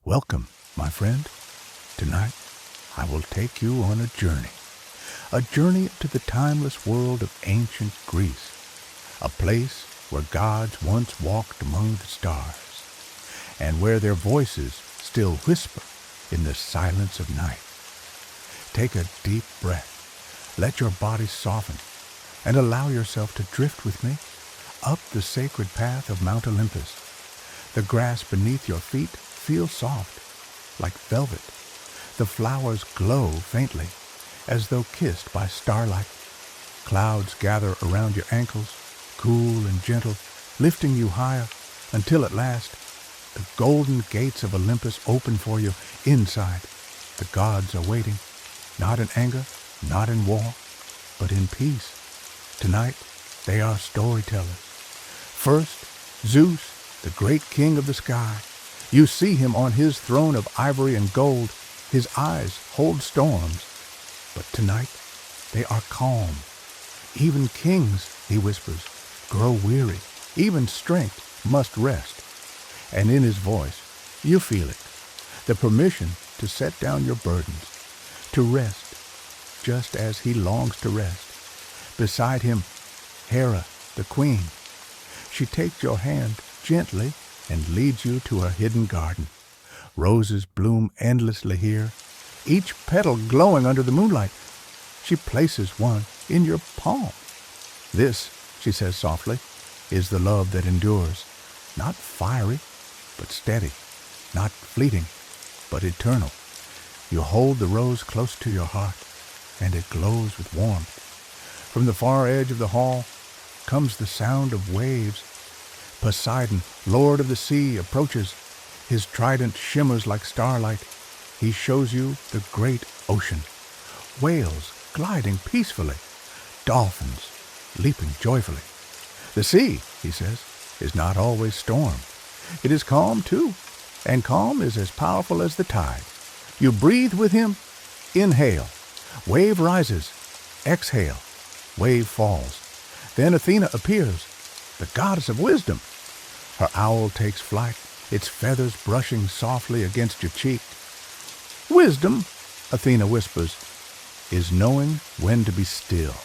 Welcome, my friend. Tonight, I will take you on a journey to the timeless world of ancient Greece, a place where gods once walked among the stars, and where their voices still whisper in the silence of night. Take a deep breath, let your body soften, and allow yourself to drift with me up the sacred path of Mount Olympus. The grass beneath your feet feels soft, like velvet. The flowers glow faintly, as though kissed by starlight. Clouds gather around your ankles, cool and gentle, lifting you higher, until at last the golden gates of Olympus open for you inside. The gods are waiting, not in anger, not in war, but in peace. Tonight, they are storytellers. First, Zeus, the great king of the sky. You see him on his throne of ivory and gold. His eyes hold storms, but tonight they are calm. Even kings, he whispers, grow weary. Even strength must rest. And in his voice, you feel it, the permission to set down your burdens, to rest, just as he longs to rest. Beside him, Hera, the queen. She takes your hand gently and leads you to her hidden garden. Roses bloom endlessly here, each petal glowing under the moonlight. She places one in your palm. This, she says softly, is the love that endures, not fiery, but steady, not fleeting, but eternal. You hold the rose close to your heart, and it glows with warmth. From the far edge of the hall comes the sound of waves. Poseidon, lord of the sea, approaches. His trident shimmers like starlight. He shows you the great ocean. Whales gliding peacefully. Dolphins leaping joyfully. The sea, he says, is not always storm. It is calm too, and calm is as powerful as the tide. You breathe with him. Inhale. Wave rises. Exhale. Wave falls. Then Athena appears, the goddess of wisdom. Her owl takes flight, its feathers brushing softly against your cheek. Wisdom, Athena whispers, is knowing when to be still.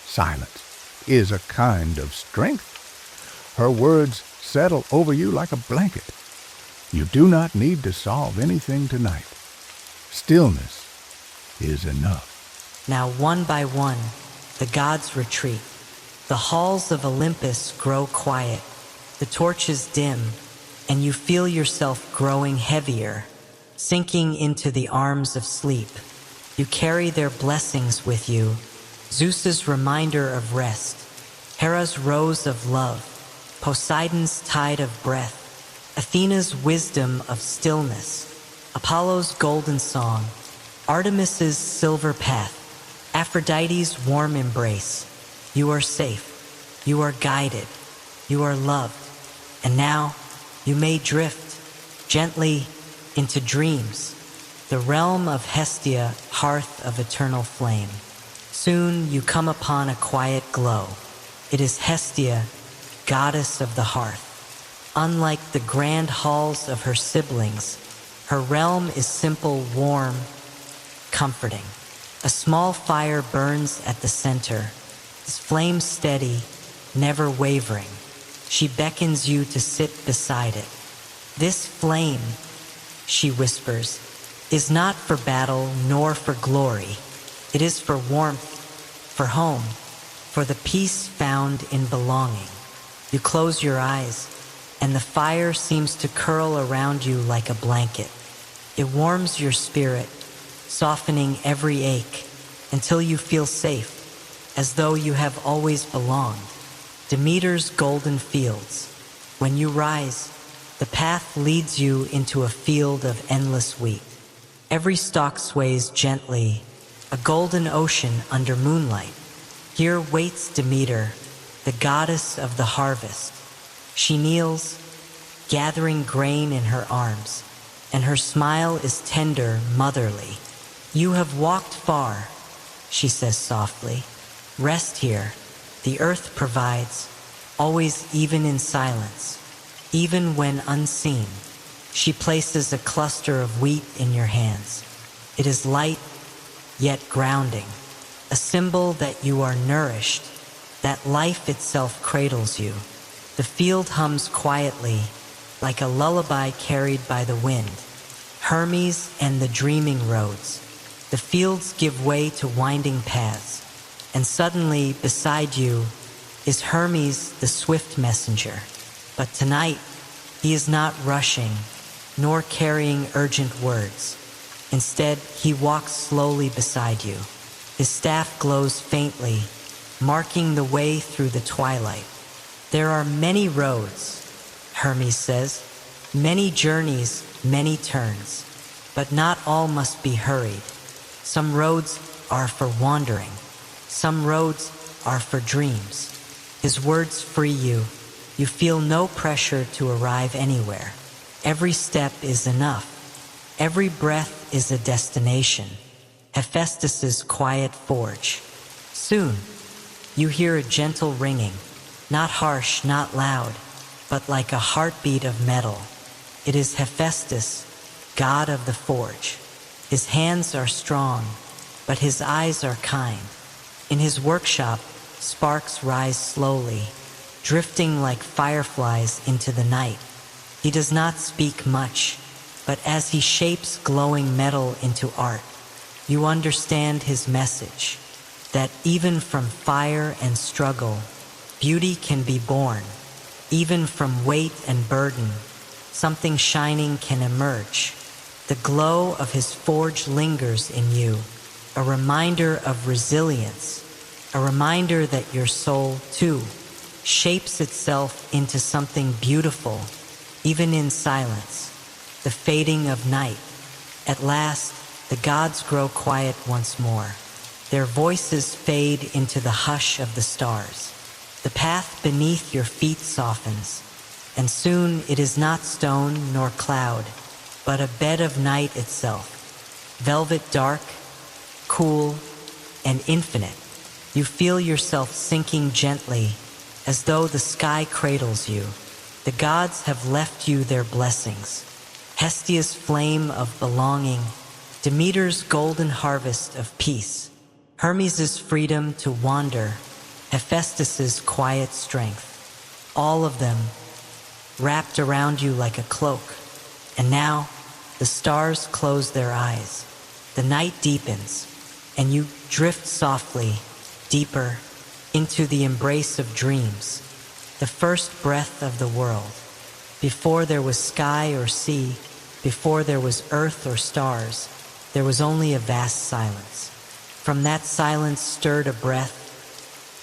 Silence is a kind of strength. Her words settle over you like a blanket. You do not need to solve anything tonight. Stillness is enough. Now one by one, the gods retreat. The halls of Olympus grow quiet. The torches dim, and you feel yourself growing heavier, sinking into the arms of sleep. You carry their blessings with you, Zeus's reminder of rest, Hera's rose of love, Poseidon's tide of breath, Athena's wisdom of stillness, Apollo's golden song, Artemis's silver path, Aphrodite's warm embrace. You are safe, you are guided, you are loved, and now you may drift gently into dreams, the realm of Hestia, hearth of eternal flame. Soon you come upon a quiet glow. It is Hestia, goddess of the hearth. Unlike the grand halls of her siblings, her realm is simple, warm, comforting. A small fire burns at the center, its flame steady, never wavering. She beckons you to sit beside it. This flame, she whispers, is not for battle nor for glory. It is for warmth, for home, for the peace found in belonging. You close your eyes, and the fire seems to curl around you like a blanket. It warms your spirit, softening every ache, until you feel safe, as though you have always belonged. Demeter's golden fields. When you rise, the path leads you into a field of endless wheat. Every stalk sways gently, a golden ocean under moonlight. Here waits Demeter, the goddess of the harvest. She kneels, gathering grain in her arms, and her smile is tender, motherly. You have walked far, she says softly. Rest here. The earth provides, always, even in silence, even when unseen. She places a cluster of wheat in your hands. It is light, yet grounding, a symbol that you are nourished, that life itself cradles you. The field hums quietly, like a lullaby carried by the wind. Hermes and the dreaming roads. The fields give way to winding paths, and suddenly beside you is Hermes, the swift messenger. But tonight, he is not rushing, nor carrying urgent words. Instead, he walks slowly beside you. His staff glows faintly, marking the way through the twilight. There are many roads, Hermes says, many journeys, many turns, but not all must be hurried. Some roads are for wandering. Some roads are for dreams. His words free you. You feel no pressure to arrive anywhere. Every step is enough. Every breath is a destination. Hephaestus's quiet forge. Soon, you hear a gentle ringing, not harsh, not loud, but like a heartbeat of metal. It is Hephaestus, god of the forge. His hands are strong, but his eyes are kind. In his workshop, sparks rise slowly, drifting like fireflies into the night. He does not speak much, but as he shapes glowing metal into art, you understand his message, that even from fire and struggle, beauty can be born. Even from weight and burden, something shining can emerge. The glow of his forge lingers in you, a reminder of resilience, a reminder that your soul, too, shapes itself into something beautiful, even in silence, the fading of night. At last, the gods grow quiet once more. Their voices fade into the hush of the stars. The path beneath your feet softens, and soon it is not stone nor cloud, but a bed of night itself, velvet dark, cool, and infinite. You feel yourself sinking gently, as though the sky cradles you. The gods have left you their blessings. Hestia's flame of belonging, Demeter's golden harvest of peace, Hermes' freedom to wander, Hephaestus's quiet strength. All of them wrapped around you like a cloak. And now, the stars close their eyes. The night deepens, and you drift softly, deeper, into the embrace of dreams, the first breath of the world. Before there was sky or sea, before there was earth or stars, there was only a vast silence. From that silence stirred a breath,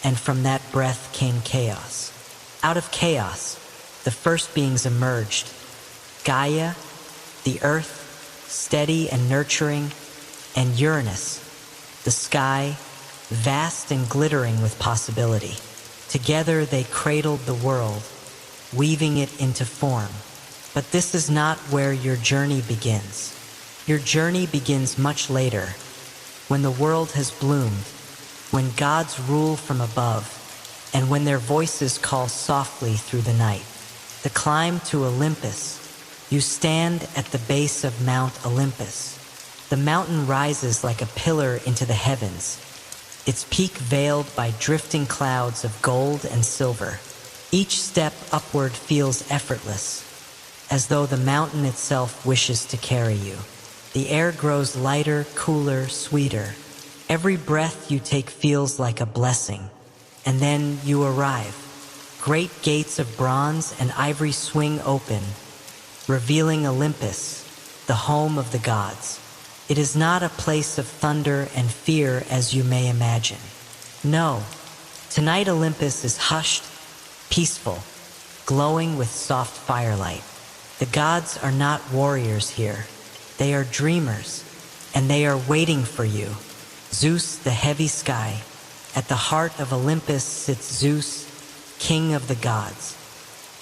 and from that breath came chaos. Out of chaos, the first beings emerged. Gaia, the earth, steady and nurturing, and Uranus, the sky, vast and glittering with possibility. Together they cradled the world, weaving it into form. But this is not where your journey begins. Your journey begins much later, when the world has bloomed, when gods rule from above, and when their voices call softly through the night. The climb to Olympus. You stand at the base of Mount Olympus. The mountain rises like a pillar into the heavens, its peak veiled by drifting clouds of gold and silver. Each step upward feels effortless, as though the mountain itself wishes to carry you. The air grows lighter, cooler, sweeter. Every breath you take feels like a blessing. And then you arrive. Great gates of bronze and ivory swing open, revealing Olympus, the home of the gods. It is not a place of thunder and fear as you may imagine. No, tonight Olympus is hushed, peaceful, glowing with soft firelight. The gods are not warriors here. They are dreamers, and they are waiting for you. Zeus, the heavy sky. At the heart of Olympus sits Zeus, king of the gods.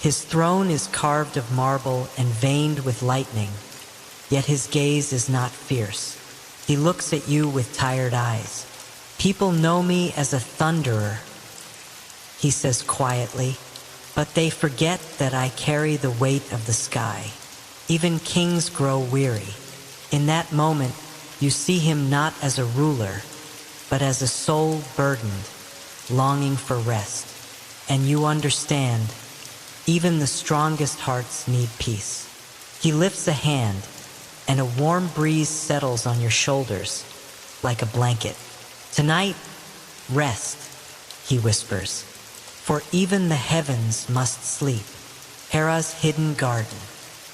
His throne is carved of marble and veined with lightning, yet his gaze is not fierce. He looks at you with tired eyes. People know me as a thunderer, he says quietly, but they forget that I carry the weight of the sky. Even kings grow weary. In that moment, you see him not as a ruler, but as a soul burdened, longing for rest. And you understand, even the strongest hearts need peace. He lifts a hand, and a warm breeze settles on your shoulders like a blanket. Tonight, rest, he whispers, for even the heavens must sleep. Hera's hidden garden.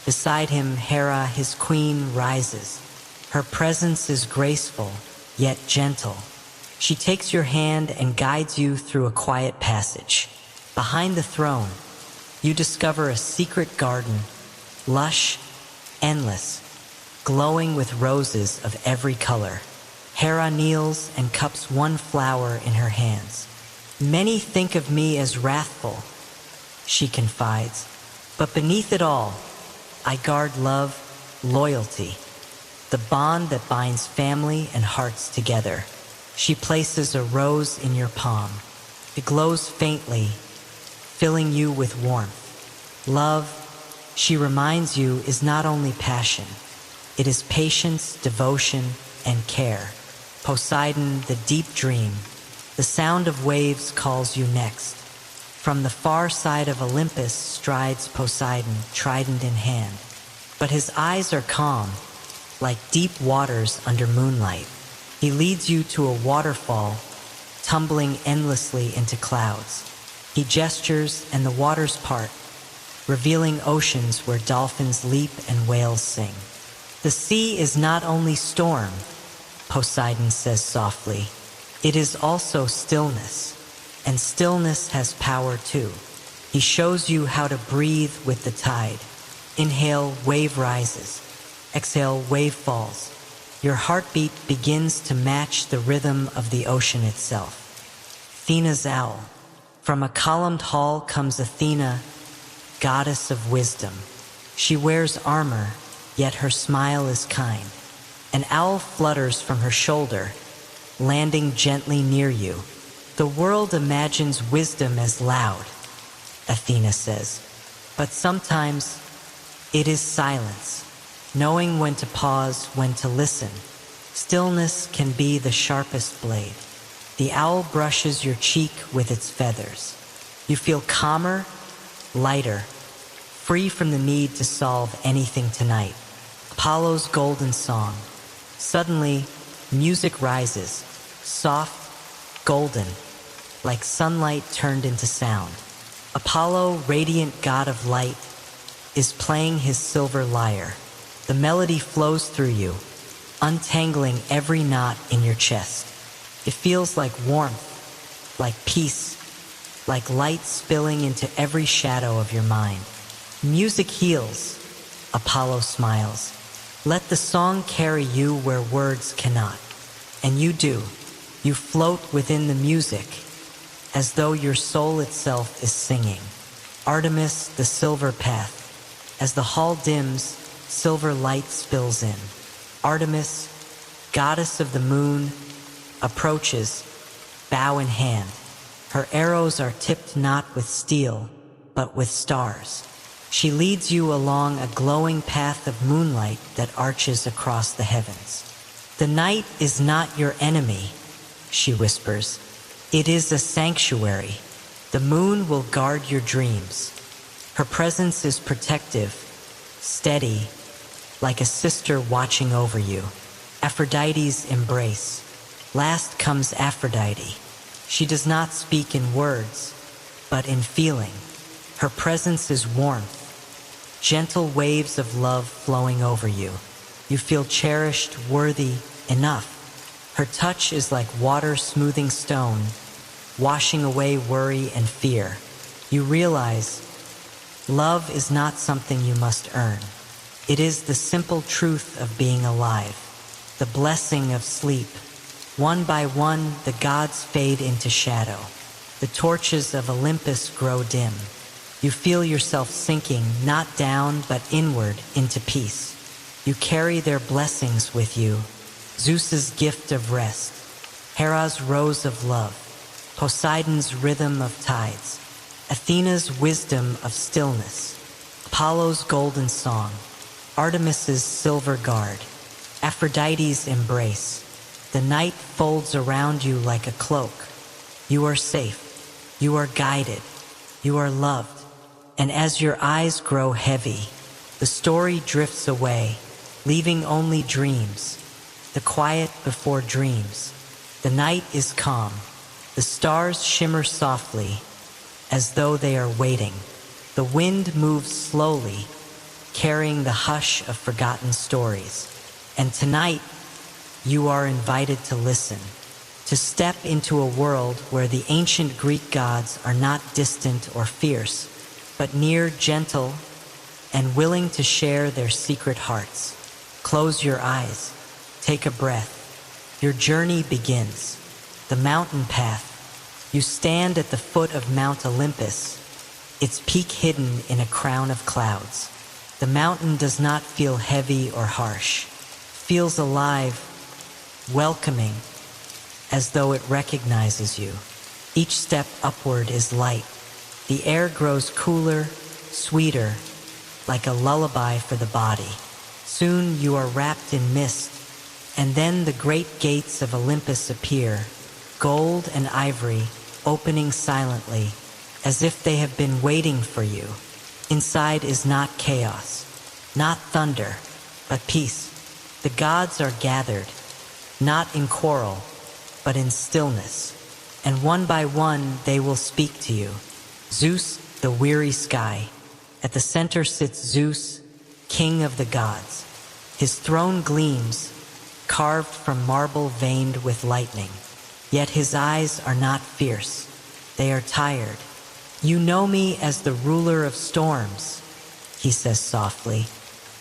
Beside him, Hera, his queen, rises. Her presence is graceful, yet gentle. She takes your hand and guides you through a quiet passage. Behind the throne, you discover a secret garden, lush, endless, glowing with roses of every color. Hera kneels and cups one flower in her hands. Many think of me as wrathful, she confides, but beneath it all, I guard love, loyalty, the bond that binds family and hearts together. She places a rose in your palm. It glows faintly, filling you with warmth. Love, she reminds you, is not only passion. It is patience, devotion, and care. Poseidon, the deep dream. The sound of waves calls you next. From the far side of Olympus strides Poseidon, trident in hand. But his eyes are calm, like deep waters under moonlight. He leads you to a waterfall, tumbling endlessly into clouds. He gestures and the waters part, revealing oceans where dolphins leap and whales sing. The sea is not only storm, Poseidon says softly. It is also stillness, and stillness has power too. He shows you how to breathe with the tide. Inhale, wave rises. Exhale, wave falls. Your heartbeat begins to match the rhythm of the ocean itself. Athena's owl. From a columned hall comes Athena, goddess of wisdom. She wears armor, yet her smile is kind. An owl flutters from her shoulder, landing gently near you. The world imagines wisdom as loud, Athena says, but sometimes it is silence, knowing when to pause, when to listen. Stillness can be the sharpest blade. The owl brushes your cheek with its feathers. You feel calmer, lighter, free from the need to solve anything tonight. Apollo's golden song. Suddenly, music rises, soft, golden, like sunlight turned into sound. Apollo, radiant god of light, is playing his silver lyre. The melody flows through you, untangling every knot in your chest. It feels like warmth, like peace, like light spilling into every shadow of your mind. Music heals, Apollo smiles. Let the song carry you where words cannot. And you do. You float within the music, as though your soul itself is singing. Artemis, the silver path. As the hall dims, silver light spills in. Artemis, goddess of the moon, approaches, bow in hand. Her arrows are tipped not with steel, but with stars. She leads you along a glowing path of moonlight that arches across the heavens. The night is not your enemy, she whispers. It is a sanctuary. The moon will guard your dreams. Her presence is protective, steady, like a sister watching over you. Aphrodite's embrace. Last comes Aphrodite. She does not speak in words, but in feeling. Her presence is warmth, gentle waves of love flowing over you. You feel cherished, worthy, enough. Her touch is like water smoothing stone, washing away worry and fear. You realize love is not something you must earn. It is the simple truth of being alive, the blessing of sleep. One by one, the gods fade into shadow. The torches of Olympus grow dim. You feel yourself sinking, not down, but inward into peace. You carry their blessings with you. Zeus's gift of rest, Hera's rose of love, Poseidon's rhythm of tides, Athena's wisdom of stillness, Apollo's golden song. Artemis's silver guard, Aphrodite's embrace. The night folds around you like a cloak. You are safe, you are guided, you are loved. And as your eyes grow heavy, the story drifts away, leaving only dreams, the quiet before dreams. The night is calm. The stars shimmer softly, as though they are waiting. The wind moves slowly, carrying the hush of forgotten stories. And tonight, you are invited to listen, to step into a world where the ancient Greek gods are not distant or fierce, but near, gentle, and willing to share their secret hearts. Close your eyes, take a breath. Your journey begins. The mountain path. You stand at the foot of Mount Olympus, its peak hidden in a crown of clouds. The mountain does not feel heavy or harsh. It feels alive, welcoming, as though it recognizes you. Each step upward is light. The air grows cooler, sweeter, like a lullaby for the body. Soon you are wrapped in mist, and then the great gates of Olympus appear, gold and ivory, opening silently, as if they have been waiting for you. Inside is not chaos, not thunder, but peace. The gods are gathered, not in quarrel, but in stillness, and one by one they will speak to you. Zeus, the weary sky. At the center sits Zeus, king of the gods. His throne gleams, carved from marble veined with lightning. Yet his eyes are not fierce. They are tired. You know me as the ruler of storms, he says softly.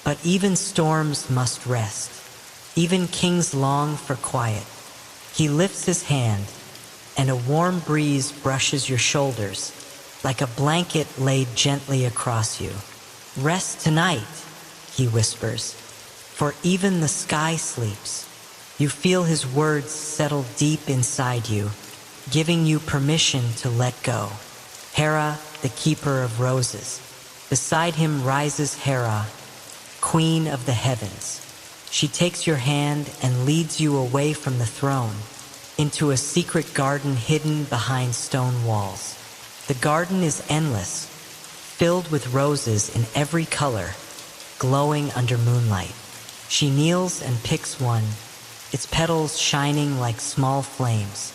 But even storms must rest. Even kings long for quiet. He lifts his hand, and a warm breeze brushes your shoulders, like a blanket laid gently across you. Rest tonight, he whispers, for even the sky sleeps. You feel his words settle deep inside you, giving you permission to let go. Hera, the keeper of roses. Beside him rises Hera, queen of the heavens. She takes your hand and leads you away from the throne, into a secret garden hidden behind stone walls. The garden is endless, filled with roses in every color, glowing under moonlight. She kneels and picks one, its petals shining like small flames.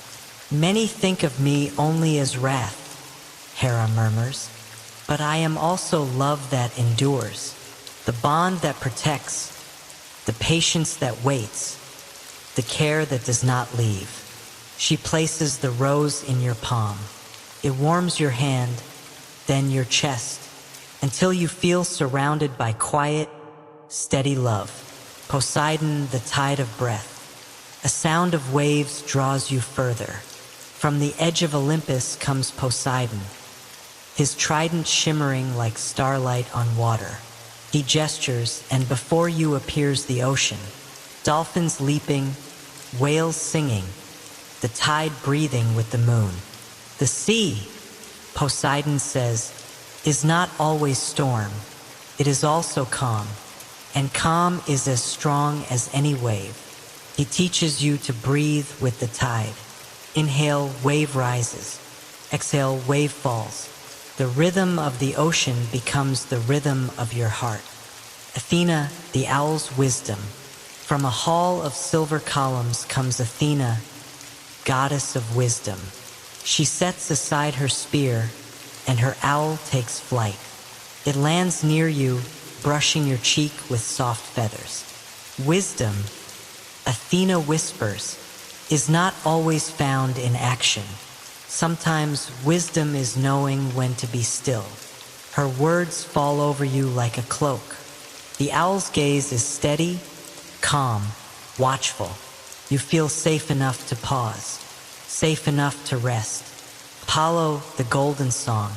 Many think of me only as wrath, Hera murmurs, but I am also love that endures, the bond that protects, the patience that waits, the care that does not leave. She places the rose in your palm. It warms your hand, then your chest, until you feel surrounded by quiet, steady love. Poseidon, the tide of breath. A sound of waves draws you further. From the edge of Olympus comes Poseidon, his trident shimmering like starlight on water. He gestures, and before you appears the ocean. Dolphins leaping, whales singing, the tide breathing with the moon. The sea, Poseidon says, is not always storm. It is also calm, and calm is as strong as any wave. He teaches you to breathe with the tide. Inhale, wave rises. Exhale, wave falls. The rhythm of the ocean becomes the rhythm of your heart. Athena, the owl's wisdom. From a hall of silver columns comes Athena, goddess of wisdom. She sets aside her spear, and her owl takes flight. It lands near you, brushing your cheek with soft feathers. Wisdom, Athena whispers, is not always found in action. Sometimes wisdom is knowing when to be still. Her words fall over you like a cloak. The owl's gaze is steady, calm, watchful. You feel safe enough to pause, safe enough to rest. Apollo, the golden song.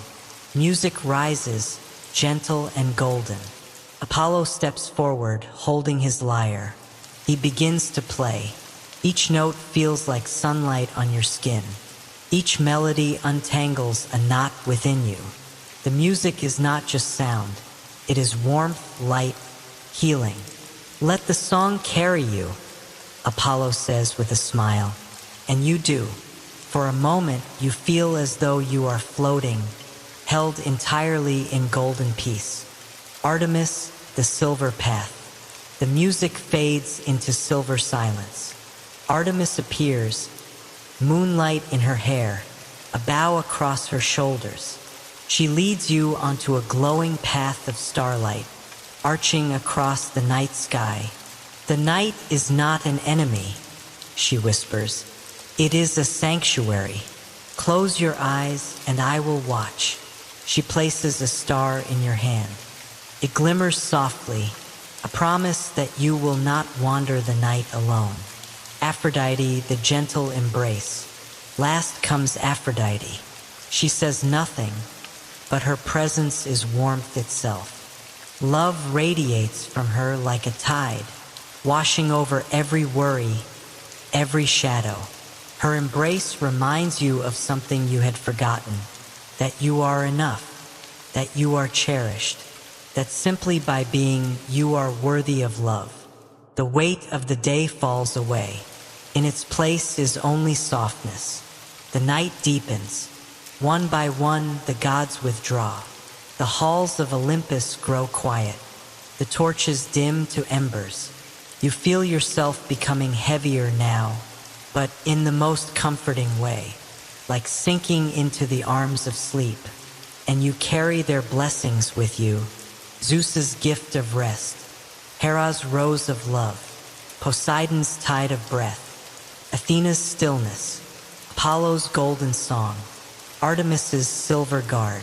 Music rises, gentle and golden. Apollo steps forward, holding his lyre. He begins to play. Each note feels like sunlight on your skin. Each melody untangles a knot within you. The music is not just sound. It is warmth, light, healing. Let the song carry you, Apollo says with a smile. And you do. For a moment, you feel as though you are floating, held entirely in golden peace. Artemis, the silver path. The music fades into silver silence. Artemis appears, moonlight in her hair, a bow across her shoulders. She leads you onto a glowing path of starlight, arching across the night sky. The night is not an enemy, she whispers. It is a sanctuary. Close your eyes and I will watch. She places a star in your hand. It glimmers softly, a promise that you will not wander the night alone. Aphrodite, the gentle embrace. Last comes Aphrodite. She says nothing, but her presence is warmth itself. Love radiates from her like a tide, washing over every worry, every shadow. Her embrace reminds you of something you had forgotten, that you are enough, that you are cherished, that simply by being you are worthy of love. The weight of the day falls away. In its place is only softness. The night deepens. One by one, the gods withdraw. The halls of Olympus grow quiet. The torches dim to embers. You feel yourself becoming heavier now, but in the most comforting way, like sinking into the arms of sleep. And you carry their blessings with you. Zeus's gift of rest, Hera's rose of love, Poseidon's tide of breath, Athena's stillness, Apollo's golden song, Artemis's silver guard,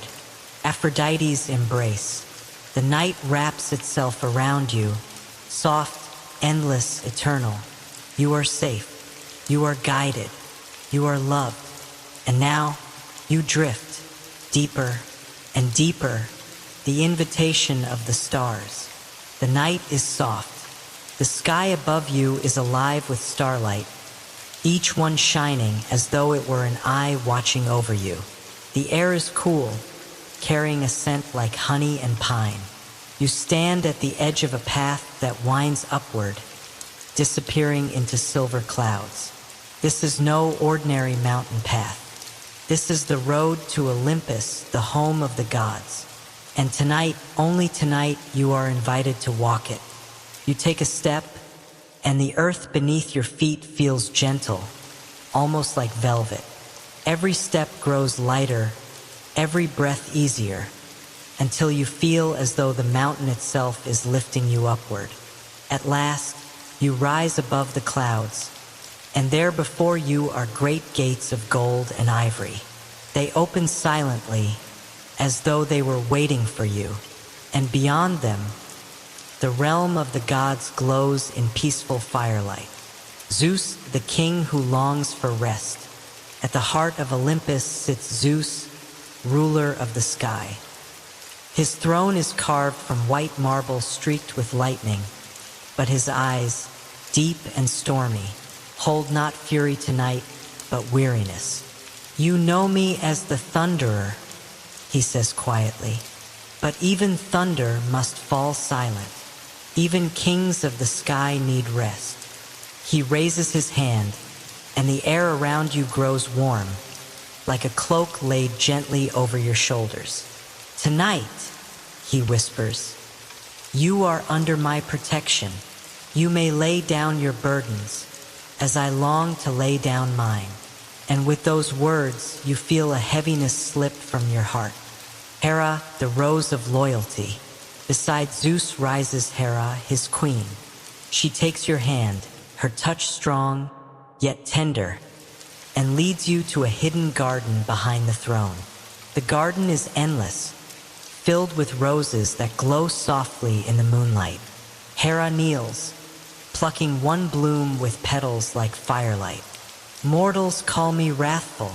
Aphrodite's embrace. The night wraps itself around you, soft, endless, eternal. You are safe. You are guided. You are loved. And now you drift deeper and deeper, the invitation of the stars. The night is soft. The sky above you is alive with starlight, each one shining as though it were an eye watching over you. The air is cool, carrying a scent like honey and pine. You stand at the edge of a path that winds upward, disappearing into silver clouds. This is no ordinary mountain path. This is the road to Olympus, the home of the gods. And tonight, only tonight, you are invited to walk it. You take a step, and the earth beneath your feet feels gentle, almost like velvet. Every step grows lighter, every breath easier, until you feel as though the mountain itself is lifting you upward. At last, you rise above the clouds, and there before you are great gates of gold and ivory. They open silently, as though they were waiting for you, and beyond them, the realm of the gods glows in peaceful firelight. Zeus, the king who longs for rest. At the heart of Olympus sits Zeus, ruler of the sky. His throne is carved from white marble streaked with lightning, but his eyes, deep and stormy, hold not fury tonight, but weariness. You know me as the Thunderer, he says quietly, but even thunder must fall silent. Even kings of the sky need rest. He raises his hand, and the air around you grows warm, like a cloak laid gently over your shoulders. Tonight, he whispers, you are under my protection. You may lay down your burdens, as I long to lay down mine. And with those words, you feel a heaviness slip from your heart. Hera, the rose of loyalty. Beside Zeus rises Hera, his queen. She takes your hand, her touch strong, yet tender, and leads you to a hidden garden behind the throne. The garden is endless, filled with roses that glow softly in the moonlight. Hera kneels, plucking one bloom with petals like firelight. Mortals call me wrathful,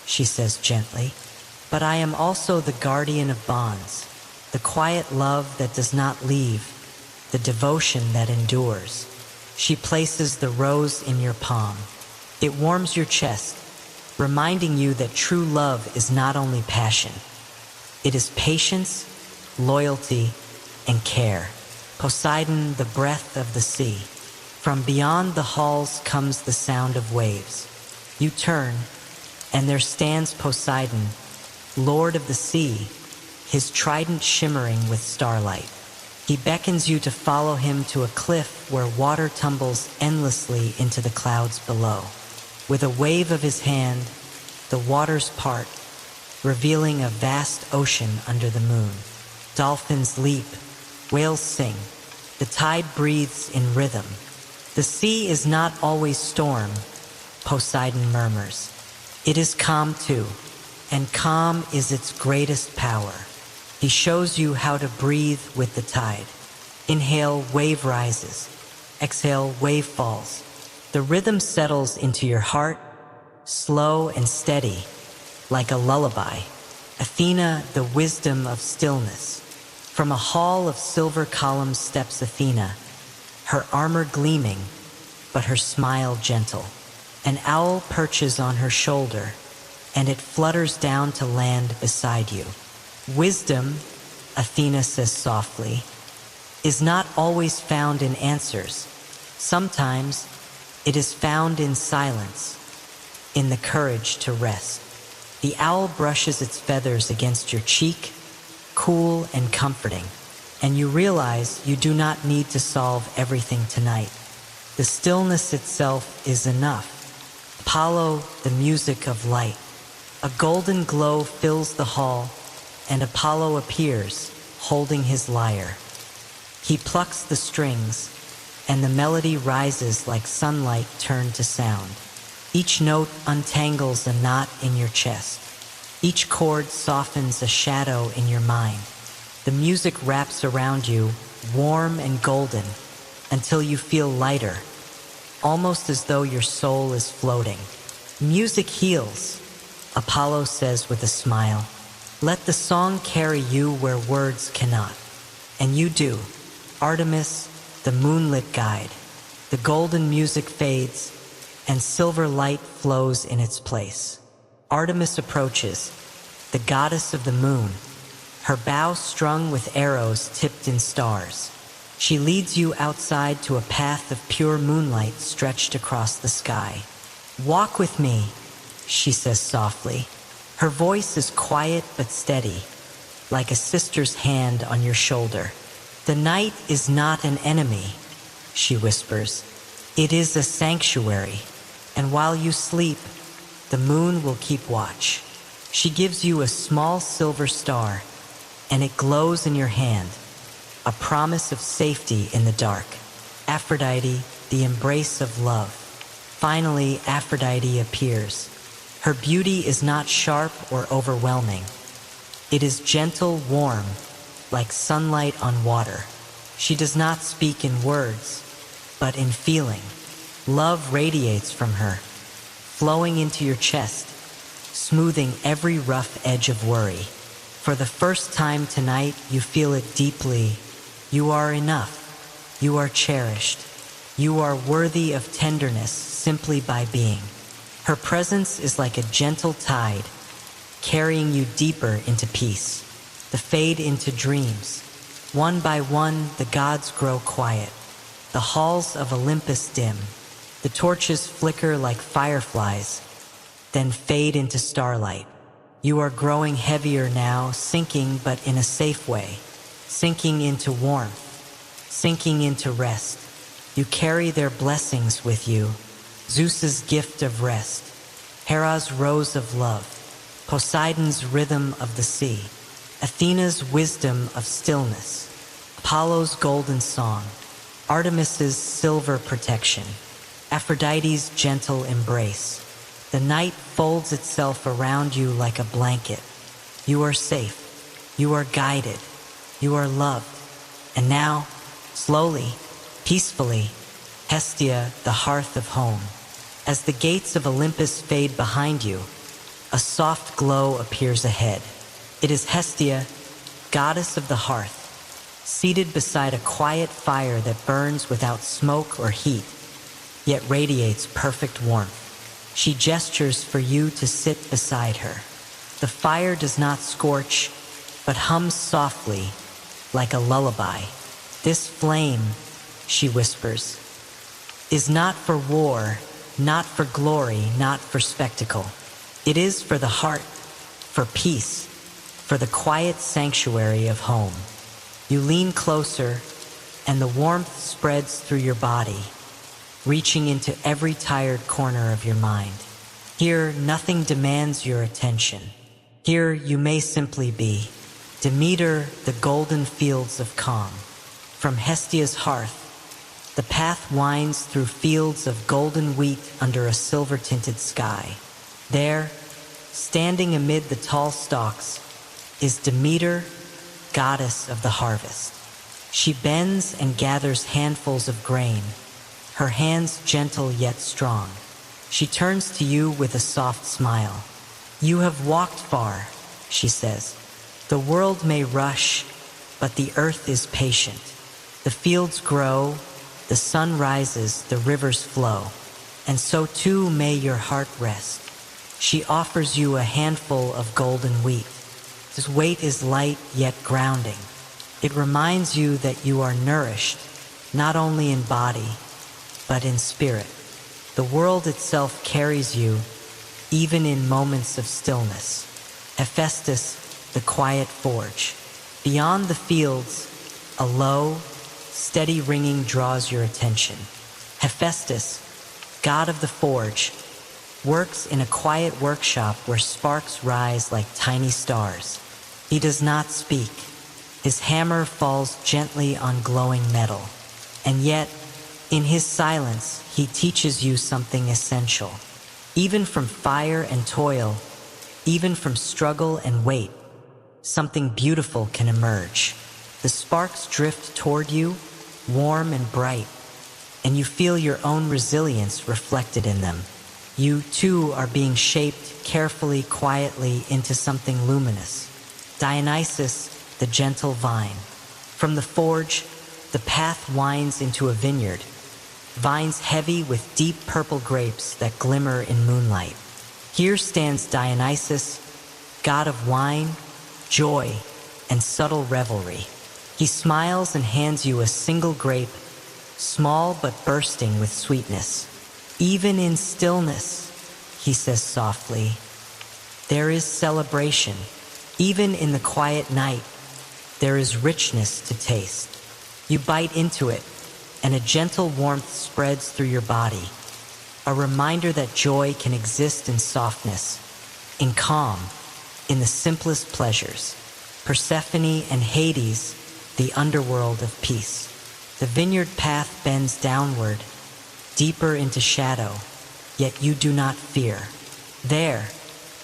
she says gently, but I am also the guardian of bonds. The quiet love that does not leave, the devotion that endures. She places the rose in your palm. It warms your chest, reminding you that true love is not only passion. It is patience, loyalty, and care. Poseidon, the breath of the sea. From beyond the halls comes the sound of waves. You turn, and there stands Poseidon, lord of the sea, his trident shimmering with starlight. He beckons you to follow him to a cliff where water tumbles endlessly into the clouds below. With a wave of his hand, the waters part, revealing a vast ocean under the moon. Dolphins leap, whales sing, the tide breathes in rhythm. The sea is not always storm, Poseidon murmurs. It is calm too, and calm is its greatest power. He shows you how to breathe with the tide. Inhale, wave rises. Exhale, wave falls. The rhythm settles into your heart, slow and steady, like a lullaby. Athena, the wisdom of stillness. From a hall of silver columns steps Athena, her armor gleaming, but her smile gentle. An owl perches on her shoulder, and it flutters down to land beside you. Wisdom, Athena says softly, is not always found in answers. Sometimes it is found in silence, in the courage to rest. The owl brushes its feathers against your cheek, cool and comforting, and you realize you do not need to solve everything tonight. The stillness itself is enough. Apollo, the music of light. A golden glow fills the hall, and Apollo appears, holding his lyre. He plucks the strings, and the melody rises like sunlight turned to sound. Each note untangles a knot in your chest. Each chord softens a shadow in your mind. The music wraps around you, warm and golden, until you feel lighter, almost as though your soul is floating. Music heals, Apollo says with a smile. Let the song carry you where words cannot. And you do. Artemis, the moonlit guide. The golden music fades, and silver light flows in its place. Artemis approaches, the goddess of the moon, her bow strung with arrows tipped in stars. She leads you outside to a path of pure moonlight stretched across the sky. Walk with me, she says softly. Her voice is quiet but steady, like a sister's hand on your shoulder. The night is not an enemy, she whispers. It is a sanctuary, and while you sleep, the moon will keep watch. She gives you a small silver star, and it glows in your hand, a promise of safety in the dark. Aphrodite, the embrace of love. Finally, Aphrodite appears. Her beauty is not sharp or overwhelming. It is gentle, warm, like sunlight on water. She does not speak in words, but in feeling. Love radiates from her, flowing into your chest, smoothing every rough edge of worry. For the first time tonight, you feel it deeply. You are enough. You are cherished. You are worthy of tenderness simply by being. Her presence is like a gentle tide, carrying you deeper into peace, the fade into dreams. One by one, the gods grow quiet. The halls of Olympus dim. The torches flicker like fireflies, then fade into starlight. You are growing heavier now, sinking but in a safe way, sinking into warmth, sinking into rest. You carry their blessings with you, Zeus's gift of rest, Hera's rose of love, Poseidon's rhythm of the sea, Athena's wisdom of stillness, Apollo's golden song, Artemis's silver protection, Aphrodite's gentle embrace. The night folds itself around you like a blanket. You are safe. You are guided. You are loved. And now, slowly, peacefully, Hestia, the hearth of home. As the gates of Olympus fade behind you, a soft glow appears ahead. It is Hestia, goddess of the hearth, seated beside a quiet fire that burns without smoke or heat, yet radiates perfect warmth. She gestures for you to sit beside her. The fire does not scorch, but hums softly, like a lullaby. This flame, she whispers, is not for war, not for glory, not for spectacle. It is for the heart, for peace, for the quiet sanctuary of home. You lean closer, and the warmth spreads through your body, reaching into every tired corner of your mind. Here, nothing demands your attention. Here, you may simply be. Demeter, the golden fields of calm. From Hestia's hearth, the path winds through fields of golden wheat under a silver-tinted sky. There, standing amid the tall stalks, is Demeter, goddess of the harvest. She bends and gathers handfuls of grain, her hands gentle yet strong. She turns to you with a soft smile. You have walked far, she says. The world may rush, but the earth is patient. The fields grow, the sun rises, the rivers flow, and so too may your heart rest. She offers you a handful of golden wheat. Its weight is light yet grounding. It reminds you that you are nourished, not only in body, but in spirit. The world itself carries you, even in moments of stillness. Hephaestus, the quiet forge. Beyond the fields, a low, steady ringing draws your attention. Hephaestus, god of the forge, works in a quiet workshop where sparks rise like tiny stars. He does not speak. His hammer falls gently on glowing metal. And yet, in his silence, he teaches you something essential. Even from fire and toil, even from struggle and weight, something beautiful can emerge. The sparks drift toward you, warm and bright, and you feel your own resilience reflected in them. You, too, are being shaped carefully, quietly into something luminous. Dionysus, the gentle vine. From the forge, the path winds into a vineyard, vines heavy with deep purple grapes that glimmer in moonlight. Here stands Dionysus, god of wine, joy, and subtle revelry. He smiles and hands you a single grape, small but bursting with sweetness. Even in stillness, he says softly, there is celebration. Even in the quiet night, there is richness to taste. You bite into it, and a gentle warmth spreads through your body, a reminder that joy can exist in softness, in calm, in the simplest pleasures. Persephone and Hades, the underworld of peace. The vineyard path bends downward, deeper into shadow, yet you do not fear. There,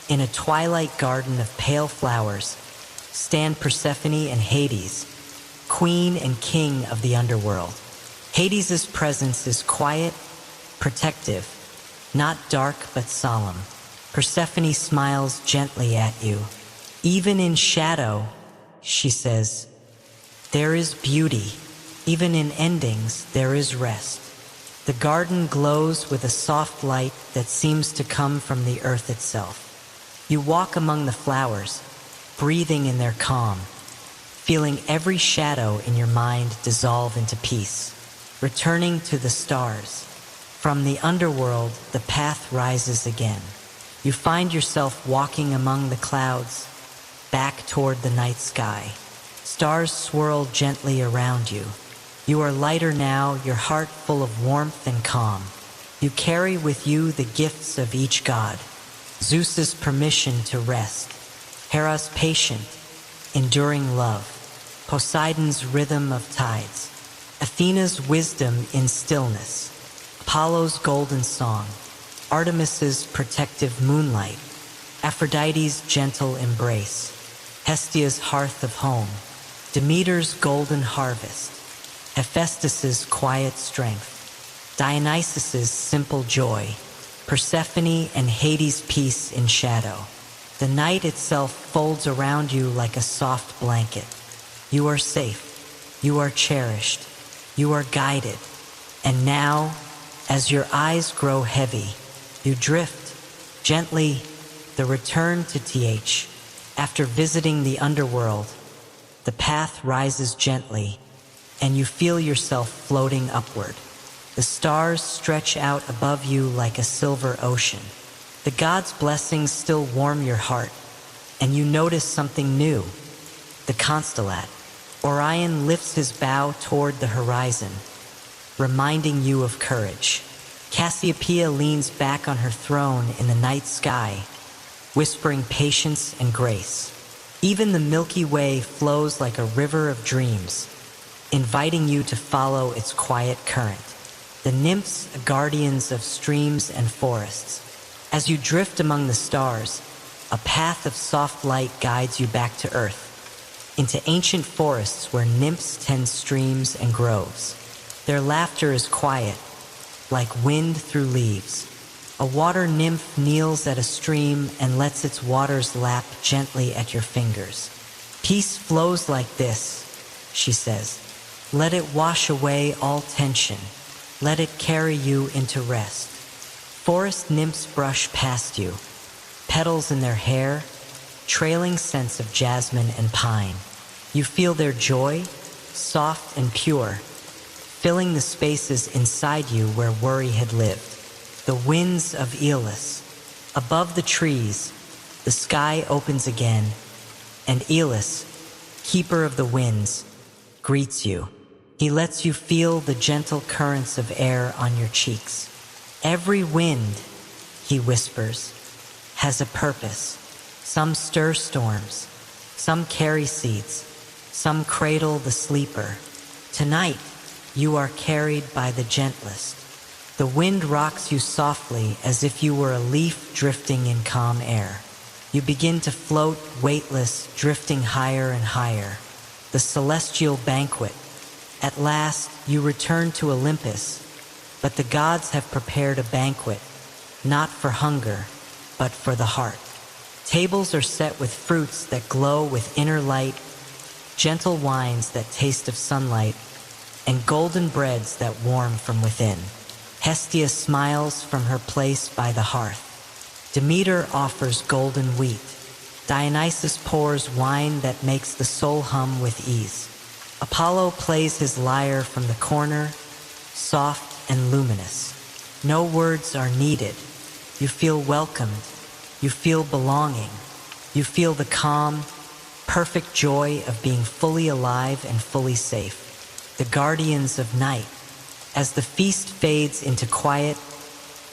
in a twilight garden of pale flowers, stand Persephone and Hades, queen and king of the underworld. Hades' presence is quiet, protective, not dark but solemn. Persephone smiles gently at you. Even in shadow, she says, there is beauty. Even in endings, there is rest. The garden glows with a soft light that seems to come from the earth itself. You walk among the flowers, breathing in their calm, feeling every shadow in your mind dissolve into peace. Returning to the stars, from the underworld, the path rises again. You find yourself walking among the clouds, back toward the night sky. Stars swirl gently around you. You are lighter now, your heart full of warmth and calm. You carry with you the gifts of each god. Zeus's permission to rest, Hera's patient, enduring love, Poseidon's rhythm of tides, Athena's wisdom in stillness, Apollo's golden song, Artemis's protective moonlight, Aphrodite's gentle embrace, Hestia's hearth of home, Demeter's golden harvest, Hephaestus's quiet strength, Dionysus's simple joy, Persephone and Hades' peace in shadow. The night itself folds around you like a soft blanket. You are safe. You are cherished. You are guided. And now, as your eyes grow heavy, you drift gently, the return to TH. After visiting the underworld, the path rises gently, and you feel yourself floating upward. The stars stretch out above you like a silver ocean. The gods' blessings still warm your heart, and you notice something new. The constellat. Orion lifts his bow toward the horizon, reminding you of courage. Cassiopeia leans back on her throne in the night sky, whispering patience and grace. Even the Milky Way flows like a river of dreams, inviting you to follow its quiet current. The nymphs, guardians of streams and forests. As you drift among the stars, a path of soft light guides you back to Earth, into ancient forests where nymphs tend streams and groves. Their laughter is quiet, like wind through leaves. A water nymph kneels at a stream and lets its waters lap gently at your fingers. Peace flows like this, she says. Let it wash away all tension. Let it carry you into rest. Forest nymphs brush past you, petals in their hair, trailing scents of jasmine and pine. You feel their joy, soft and pure, filling the spaces inside you where worry had lived. The winds of Aeolus. Above the trees, the sky opens again, and Aeolus, keeper of the winds, greets you. He lets you feel the gentle currents of air on your cheeks. Every wind, he whispers, has a purpose. Some stir storms, some carry seeds, some cradle the sleeper. Tonight, you are carried by the gentlest. The wind rocks you softly as if you were a leaf drifting in calm air. You begin to float weightless, drifting higher and higher. The celestial banquet. At last, you return to Olympus, but the gods have prepared a banquet, not for hunger, but for the heart. Tables are set with fruits that glow with inner light, gentle wines that taste of sunlight, and golden breads that warm from within. Hestia smiles from her place by the hearth. Demeter offers golden wheat. Dionysus pours wine that makes the soul hum with ease. Apollo plays his lyre from the corner, soft and luminous. No words are needed. You feel welcomed. You feel belonging. You feel the calm, perfect joy of being fully alive and fully safe. The guardians of night. As the feast fades into quiet,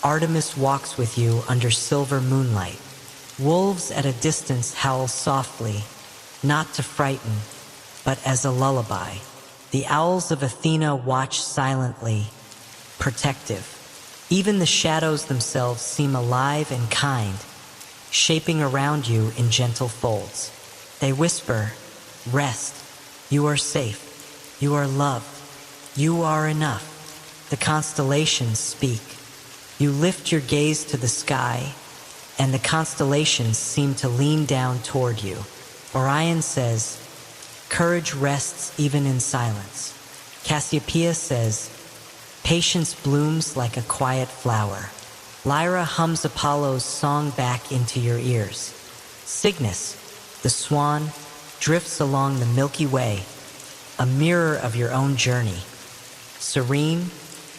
Artemis walks with you under silver moonlight. Wolves at a distance howl softly, not to frighten, but as a lullaby. The owls of Athena watch silently, protective. Even the shadows themselves seem alive and kind, shaping around you in gentle folds. They whisper, rest, you are safe, you are loved, you are enough. The constellations speak. You lift your gaze to the sky, and the constellations seem to lean down toward you. Orion says, courage rests even in silence. Cassiopeia says, patience blooms like a quiet flower. Lyra hums Apollo's song back into your ears. Cygnus, the swan, drifts along the Milky Way, a mirror of your own journey. Serene,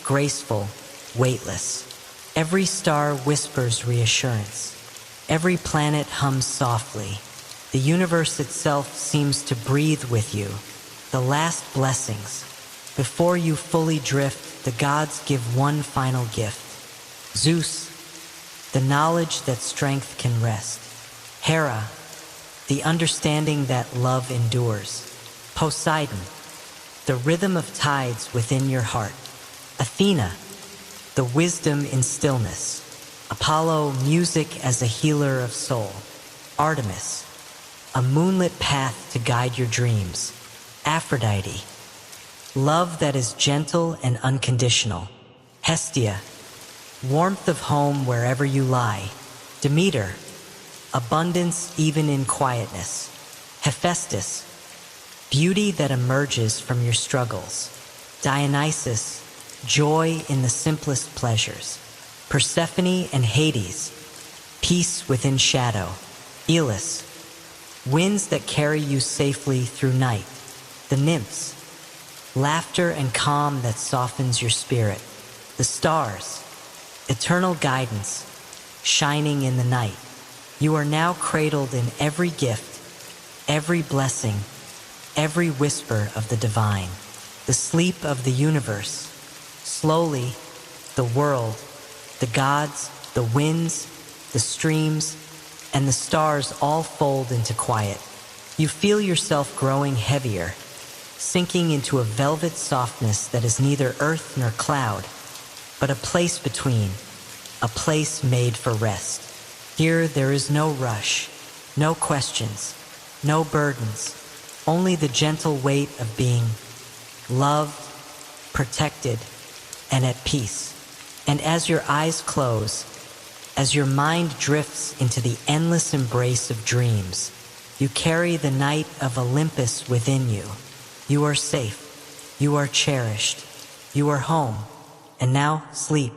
graceful, weightless. Every star whispers reassurance. Every planet hums softly. The universe itself seems to breathe with you. The last blessings. Before you fully drift, the gods give one final gift. Zeus, the knowledge that strength can rest. Hera, the understanding that love endures. Poseidon, the rhythm of tides within your heart. Athena, the wisdom in stillness. Apollo, music as a healer of soul. Artemis, a moonlit path to guide your dreams. Aphrodite, love that is gentle and unconditional. Hestia, warmth of home wherever you lie. Demeter, abundance even in quietness. Hephaestus, beauty that emerges from your struggles. Dionysus, joy in the simplest pleasures. Persephone and Hades, peace within shadow. Aeolus, winds that carry you safely through night. The nymphs, laughter and calm that softens your spirit. The stars, eternal guidance, shining in the night. You are now cradled in every gift, every blessing, every whisper of the divine. The sleep of the universe. Slowly, the world, the gods, the winds, the streams, and the stars all fold into quiet. You feel yourself growing heavier, sinking into a velvet softness that is neither earth nor cloud, but a place between, a place made for rest. Here there is no rush, no questions, no burdens, only the gentle weight of being loved, protected, and at peace. And as your eyes close, as your mind drifts into the endless embrace of dreams, you carry the night of Olympus within you. You are safe, you are cherished, you are home. And now sleep,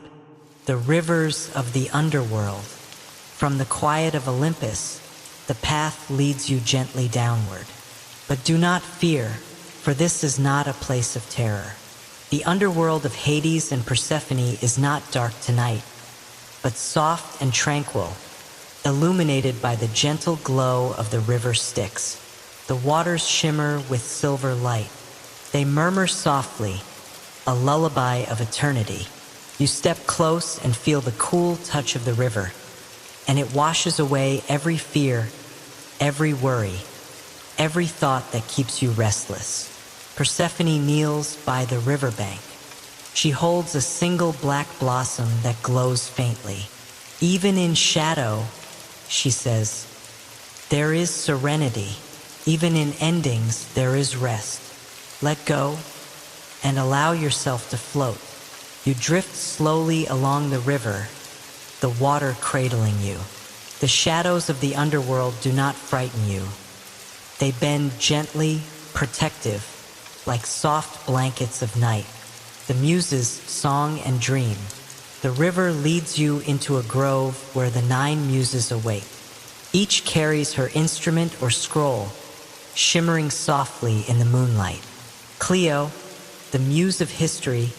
the rivers of the underworld. From the quiet of Olympus, the path leads you gently downward. But do not fear, for this is not a place of terror. The underworld of Hades and Persephone is not dark tonight, but soft and tranquil, illuminated by the gentle glow of the river Styx. The waters shimmer with silver light. They murmur softly, a lullaby of eternity. You step close and feel the cool touch of the river, and it washes away every fear, every worry, every thought that keeps you restless. Persephone kneels by the riverbank. She holds a single black blossom that glows faintly. Even in shadow, she says, there is serenity. Even in endings, there is rest. Let go and allow yourself to float. You drift slowly along the river, the water cradling you. The shadows of the underworld do not frighten you. They bend gently, protective, like soft blankets of night. The muses song and dream. The river leads you into a grove where the 9 muses await. Each carries her instrument or scroll, shimmering softly in the moonlight. Clio, the muse of history,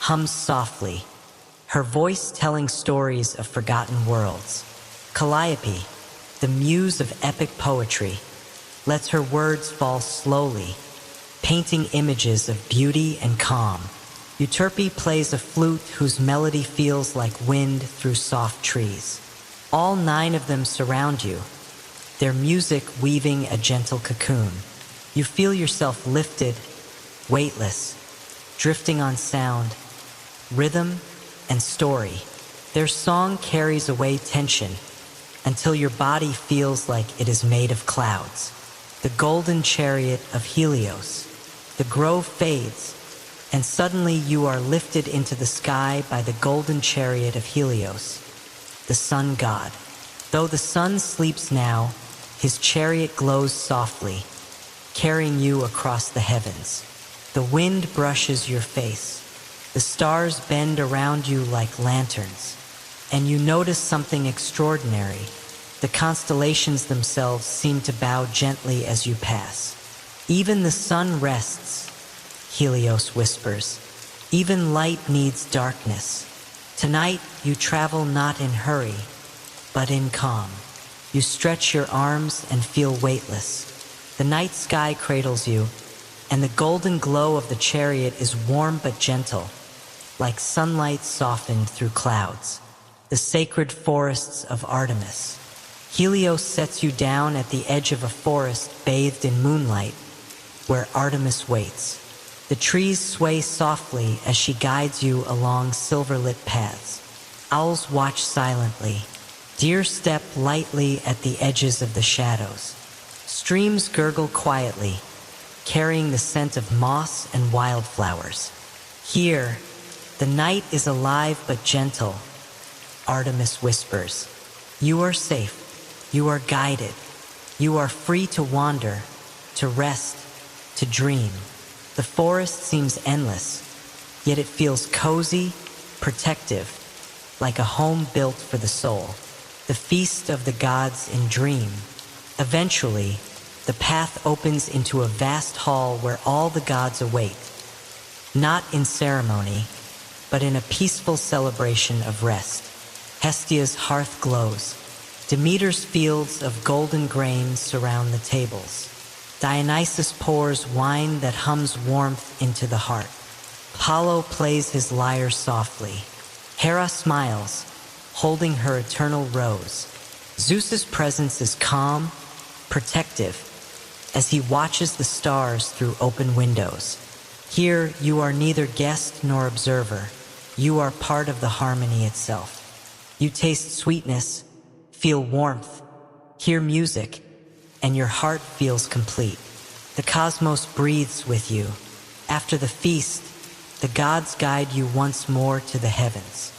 hums softly, her voice telling stories of forgotten worlds. Calliope, the muse of epic poetry, lets her words fall slowly, painting images of beauty and calm. Euterpe plays a flute whose melody feels like wind through soft trees. All 9 of them surround you, their music weaving a gentle cocoon. You feel yourself lifted, weightless, drifting on sound, rhythm, and story. Their song carries away tension until your body feels like it is made of clouds. The golden chariot of Helios. The grove fades, and suddenly you are lifted into the sky by the golden chariot of Helios, the sun god. Though the sun sleeps now, his chariot glows softly, carrying you across the heavens. The wind brushes your face. The stars bend around you like lanterns, and you notice something extraordinary. The constellations themselves seem to bow gently as you pass. Even the sun rests, Helios whispers. Even light needs darkness. Tonight you travel not in hurry, but in calm. You stretch your arms and feel weightless. The night sky cradles you, and the golden glow of the chariot is warm but gentle, like sunlight softened through clouds. The sacred forests of Artemis. Helios sets you down at the edge of a forest bathed in moonlight, where Artemis waits. The trees sway softly as she guides you along silver-lit paths. Owls watch silently. Deer step lightly at the edges of the shadows. Streams gurgle quietly, carrying the scent of moss and wildflowers. Here, the night is alive but gentle, Artemis whispers. You are safe. You are guided. You are free to wander, to rest, to dream. The forest seems endless, yet it feels cozy, protective, like a home built for the soul. The feast of the gods in dream. Eventually, the path opens into a vast hall where all the gods await. not in ceremony, but in a peaceful celebration of rest. Hestia's hearth glows. Demeter's fields of golden grain surround the tables. Dionysus pours wine that hums warmth into the heart. Apollo plays his lyre softly. Hera smiles, holding her eternal rose. Zeus's presence is calm, protective, as he watches the stars through open windows. Here, you are neither guest nor observer. You are part of the harmony itself. You taste sweetness, feel warmth, hear music, and your heart feels complete. The cosmos breathes with you. After the feast, the gods guide you once more to the heavens.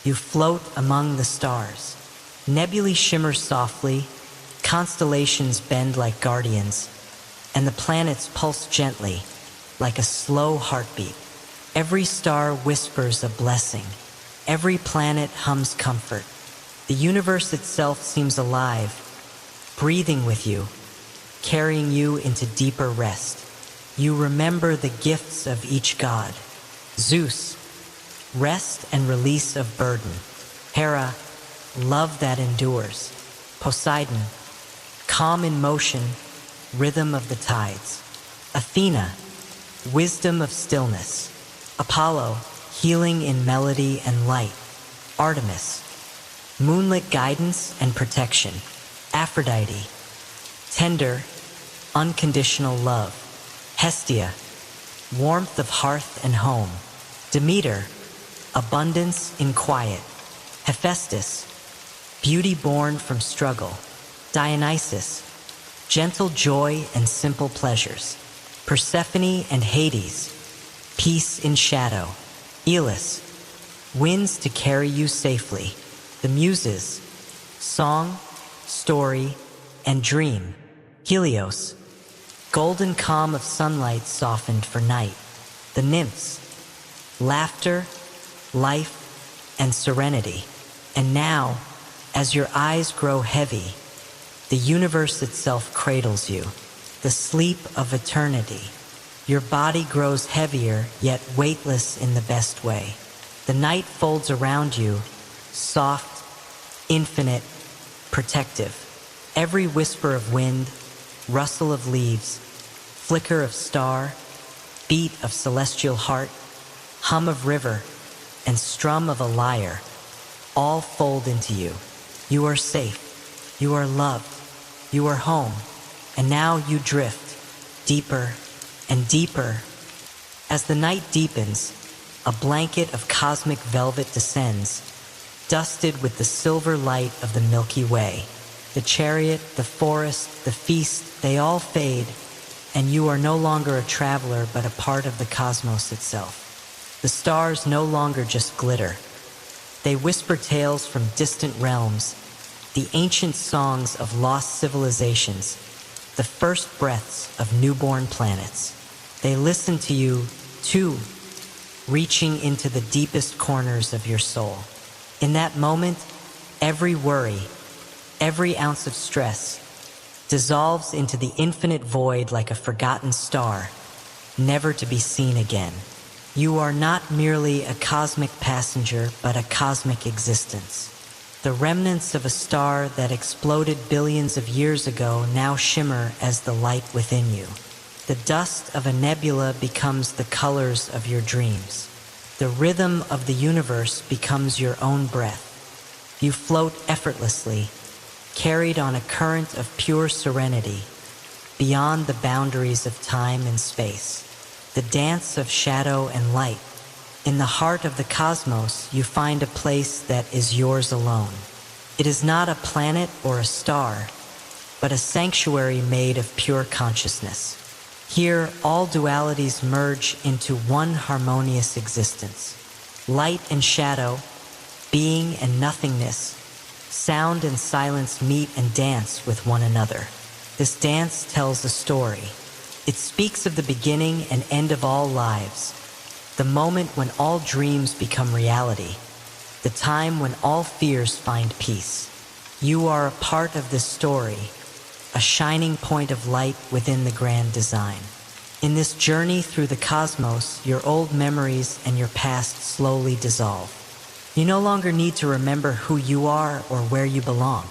You float among the stars. Nebulae shimmer softly, constellations bend like guardians, and the planets pulse gently, like a slow heartbeat. Every star whispers a blessing. Every planet hums comfort. The universe itself seems alive, breathing with you, carrying you into deeper rest. You remember the gifts of each god. Zeus, rest and release of burden. Hera, love that endures. Poseidon, calm in motion, rhythm of the tides. Athena, wisdom of stillness. Apollo, healing in melody and light. Artemis, moonlit guidance and protection. Aphrodite, tender, unconditional love. Hestia, warmth of hearth and home. Demeter, abundance in quiet. Hephaestus, beauty born from struggle. Dionysus, gentle joy and simple pleasures. Persephone and Hades, peace in shadow. Elis, winds to carry you safely. The Muses, song, story, and dream. Helios, golden calm of sunlight softened for night. The Nymphs, laughter, life, and serenity. And now, as your eyes grow heavy, the universe itself cradles you, the sleep of eternity. Your body grows heavier, yet weightless in the best way. The night folds around you, soft, infinite, protective. Every whisper of wind, rustle of leaves, flicker of star, beat of celestial heart, hum of river, and strum of a lyre, all fold into you. You are safe, you are loved, you are home, and now you drift deeper and deeper. As the night deepens, a blanket of cosmic velvet descends, dusted with the silver light of the Milky Way. The chariot, the forest, the feast, they all fade, and you are no longer a traveler but a part of the cosmos itself. The stars no longer just glitter. They whisper tales from distant realms, the ancient songs of lost civilizations, the first breaths of newborn planets. They listen to you, too, reaching into the deepest corners of your soul. In that moment, every worry, every ounce of stress dissolves into the infinite void like a forgotten star, never to be seen again. You are not merely a cosmic passenger, but a cosmic existence. The remnants of a star that exploded billions of years ago now shimmer as the light within you. The dust of a nebula becomes the colors of your dreams. The rhythm of the universe becomes your own breath. You float effortlessly, carried on a current of pure serenity, beyond the boundaries of time and space. The dance of shadow and light. In the heart of the cosmos, you find a place that is yours alone. It is not a planet or a star, but a sanctuary made of pure consciousness. Here, all dualities merge into one harmonious existence. Light and shadow, being and nothingness, sound and silence meet and dance with one another. This dance tells a story. It speaks of the beginning and end of all lives, the moment when all dreams become reality, the time when all fears find peace. You are a part of this story, a shining point of light within the grand design. In this journey through the cosmos, your old memories and your past slowly dissolve. You no longer need to remember who you are or where you belong.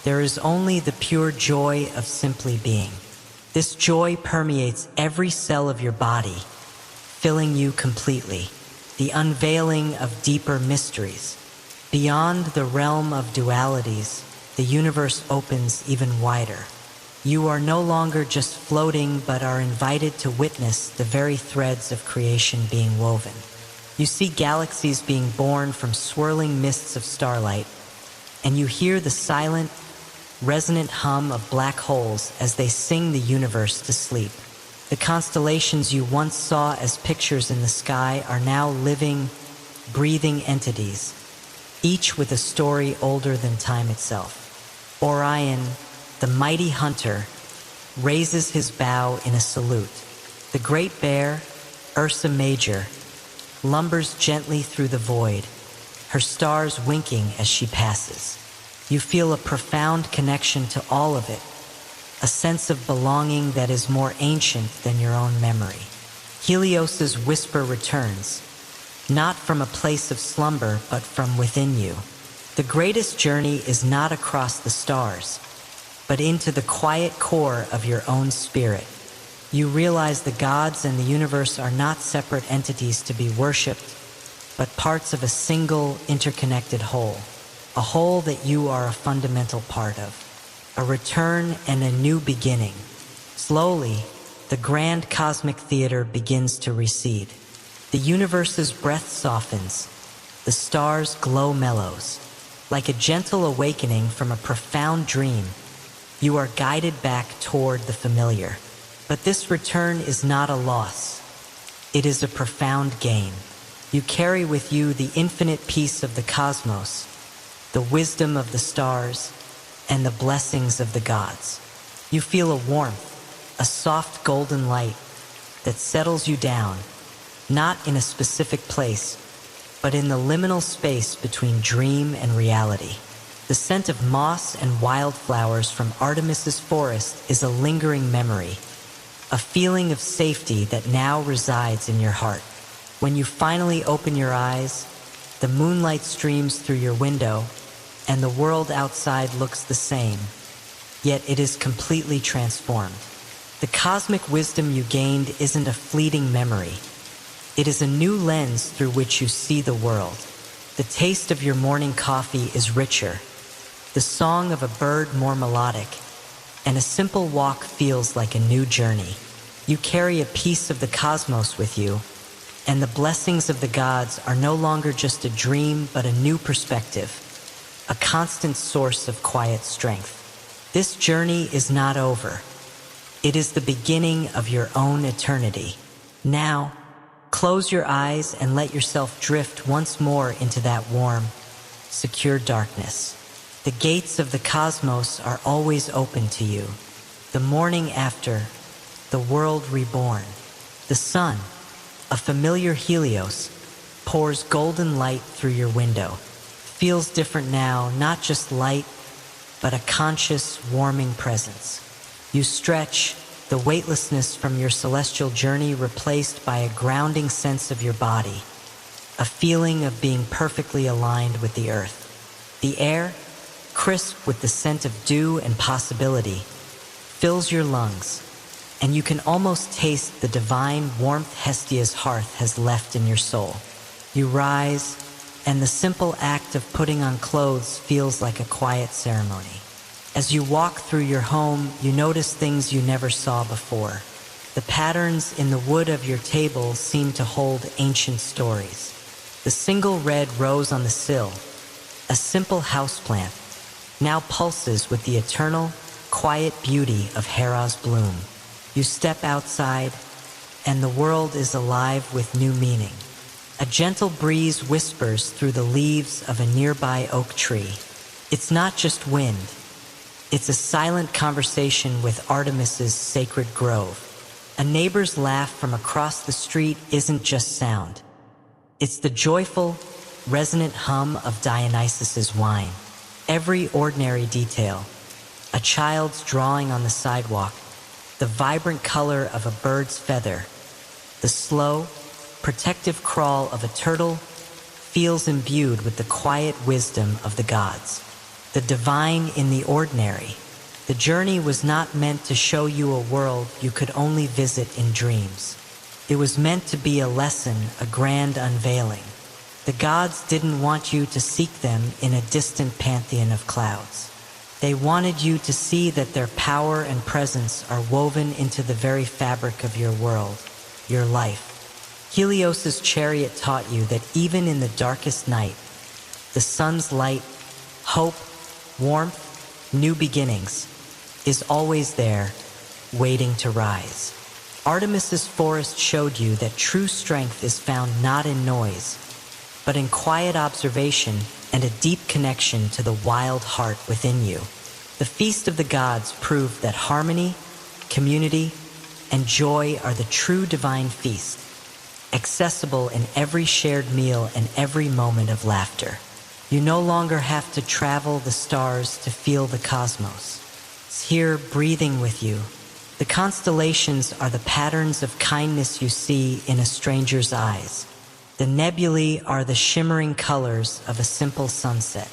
There is only the pure joy of simply being. This joy permeates every cell of your body, filling you completely. The unveiling of deeper mysteries. Beyond the realm of dualities, the universe opens even wider. You are no longer just floating, but are invited to witness the very threads of creation being woven. You see galaxies being born from swirling mists of starlight, and you hear the silent, resonant hum of black holes as they sing the universe to sleep. The constellations you once saw as pictures in the sky are now living, breathing entities, each with a story older than time itself. Orion, the mighty hunter, raises his bow in a salute. The Great Bear, Ursa Major, lumbers gently through the void, her stars winking as she passes. You feel a profound connection to all of it, a sense of belonging that is more ancient than your own memory. Helios's whisper returns, not from a place of slumber, but from within you. The greatest journey is not across the stars, but into the quiet core of your own spirit. You realize the gods and the universe are not separate entities to be worshipped, but parts of a single, interconnected whole, a whole that you are a fundamental part of. A return and a new beginning. Slowly, the grand cosmic theater begins to recede. The universe's breath softens, the stars' glow mellows. Like a gentle awakening from a profound dream, you are guided back toward the familiar. But this return is not a loss. It is a profound gain. You carry with you the infinite peace of the cosmos, the wisdom of the stars, and the blessings of the gods. You feel a warmth, a soft golden light that settles you down, not in a specific place, but in the liminal space between dream and reality. The scent of moss and wildflowers from Artemis's forest is a lingering memory, a feeling of safety that now resides in your heart. When you finally open your eyes, the moonlight streams through your window, and the world outside looks the same, yet it is completely transformed. The cosmic wisdom you gained isn't a fleeting memory. It is a new lens through which you see the world. The taste of your morning coffee is richer, the song of a bird more melodic, and a simple walk feels like a new journey. You carry a piece of the cosmos with you, and the blessings of the gods are no longer just a dream, but a new perspective, a constant source of quiet strength. This journey is not over. It is the beginning of your own eternity. Now, close your eyes and let yourself drift once more into that warm, secure darkness. The gates of the cosmos are always open to you. The morning after, the world reborn. The sun, a familiar Helios, pours golden light through your window. Feels different now, not just light, but a conscious, warming presence. You stretch, the weightlessness from your celestial journey replaced by a grounding sense of your body, a feeling of being perfectly aligned with the earth. The air, crisp with the scent of dew and possibility, fills your lungs, and you can almost taste the divine warmth Hestia's hearth has left in your soul. You rise, and the simple act of putting on clothes feels like a quiet ceremony. As you walk through your home, you notice things you never saw before. The patterns in the wood of your table seem to hold ancient stories. The single red rose on the sill, a simple houseplant, now pulses with the eternal, quiet beauty of Hera's bloom. You step outside, and the world is alive with new meaning. A gentle breeze whispers through the leaves of a nearby oak tree. It's not just wind. It's a silent conversation with Artemis's sacred grove. A neighbor's laugh from across the street isn't just sound. It's the joyful, resonant hum of Dionysus's wine. Every ordinary detail, a child's drawing on the sidewalk, the vibrant color of a bird's feather, the slow, protective crawl of a turtle feels imbued with the quiet wisdom of the gods. The divine in the ordinary. The journey was not meant to show you a world you could only visit in dreams. It was meant to be a lesson, a grand unveiling. The gods didn't want you to seek them in a distant pantheon of clouds. They wanted you to see that their power and presence are woven into the very fabric of your world, your life. Helios's chariot taught you that even in the darkest night, the sun's light, hope, warmth, new beginnings, is always there, waiting to rise. Artemis's forest showed you that true strength is found not in noise, but in quiet observation and a deep connection to the wild heart within you. The Feast of the Gods proved that harmony, community, and joy are the true divine feast, accessible in every shared meal and every moment of laughter. You no longer have to travel the stars to feel the cosmos. It's here breathing with you. The constellations are the patterns of kindness you see in a stranger's eyes. The nebulae are the shimmering colors of a simple sunset.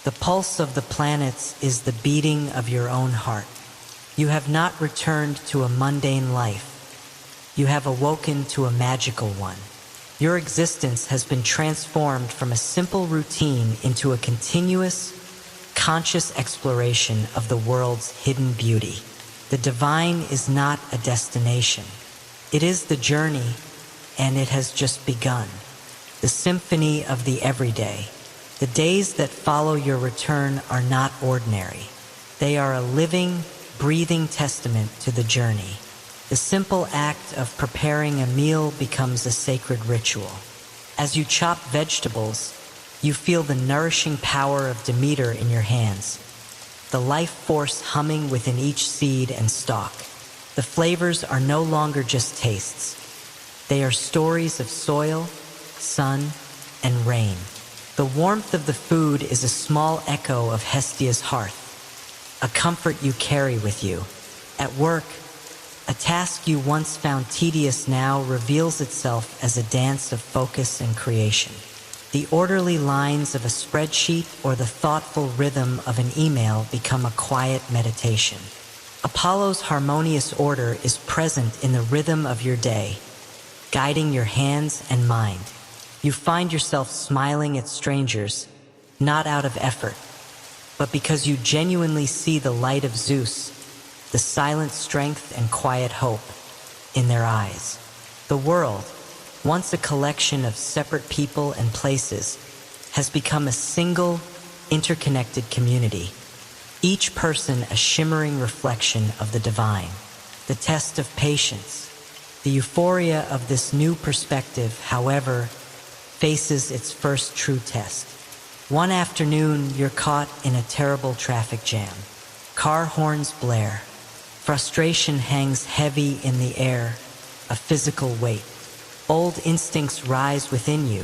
The pulse of the planets is the beating of your own heart. You have not returned to a mundane life. You have awoken to a magical one. Your existence has been transformed from a simple routine into a continuous, conscious exploration of the world's hidden beauty. The divine is not a destination. It is the journey, and it has just begun. The symphony of the everyday. The days that follow your return are not ordinary. They are a living, breathing testament to the journey. The simple act of preparing a meal becomes a sacred ritual. As you chop vegetables, you feel the nourishing power of Demeter in your hands, the life force humming within each seed and stalk. The flavors are no longer just tastes. They are stories of soil, sun, and rain. The warmth of the food is a small echo of Hestia's hearth, a comfort you carry with you. At work, a task you once found tedious now reveals itself as a dance of focus and creation. The orderly lines of a spreadsheet or the thoughtful rhythm of an email become a quiet meditation. Apollo's harmonious order is present in the rhythm of your day, guiding your hands and mind. You find yourself smiling at strangers, not out of effort, but because you genuinely see the light of Zeus, the silent strength and quiet hope in their eyes. The world, once a collection of separate people and places, has become a single, interconnected community, each person a shimmering reflection of the divine. The test of patience, the euphoria of this new perspective, however, faces its first true test. One afternoon, you're caught in a terrible traffic jam. Car horns blare. Frustration hangs heavy in the air, a physical weight. Old instincts rise within you.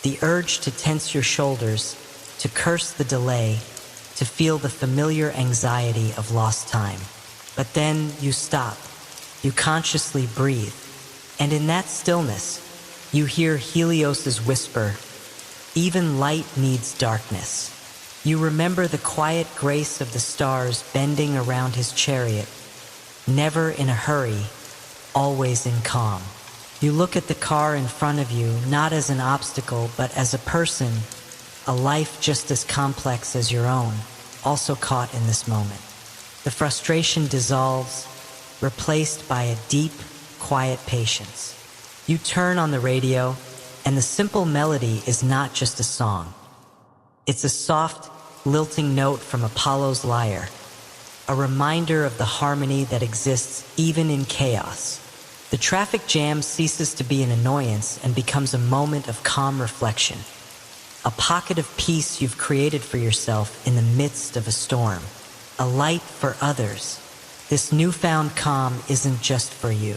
The urge to tense your shoulders, to curse the delay, to feel the familiar anxiety of lost time. But then you stop. You consciously breathe. And in that stillness, you hear Helios's whisper, "Even light needs darkness." You remember the quiet grace of the stars bending around his chariot, never in a hurry, always in calm. You look at the car in front of you, not as an obstacle, but as a person, a life just as complex as your own, also caught in this moment. The frustration dissolves, replaced by a deep, quiet patience. You turn on the radio, and the simple melody is not just a song. It's a soft, lilting note from Apollo's lyre, a reminder of the harmony that exists even in chaos. The traffic jam ceases to be an annoyance and becomes a moment of calm reflection, a pocket of peace you've created for yourself in the midst of a storm, a light for others. This newfound calm isn't just for you.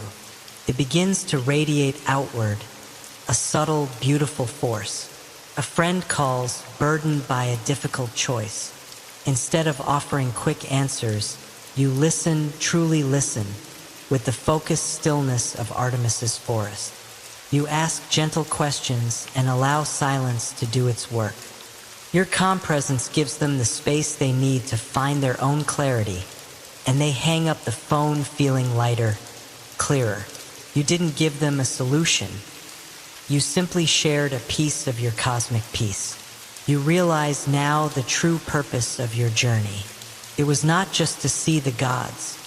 It begins to radiate outward, a subtle, beautiful force. A friend calls, burdened by a difficult choice. Instead of offering quick answers, You listen, truly listen, with the focused stillness of Artemis's forest. You ask gentle questions and allow silence to do its work. Your calm presence gives them the space they need to find their own clarity, and they hang up the phone feeling lighter, clearer. You didn't give them a solution. You simply shared a piece of your cosmic peace. You realize now the true purpose of your journey. It was not just to see the gods,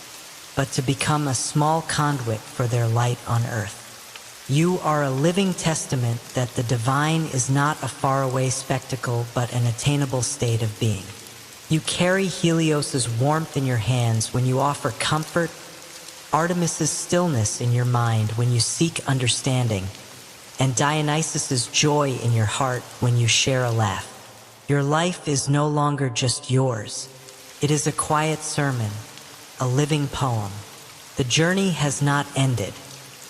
but to become a small conduit for their light on earth. You are a living testament that the divine is not a faraway spectacle, but an attainable state of being. You carry Helios's warmth in your hands when you offer comfort, Artemis's stillness in your mind when you seek understanding, and Dionysus's joy in your heart when you share a laugh. Your life is no longer just yours. It is a quiet sermon, a living poem. The journey has not ended.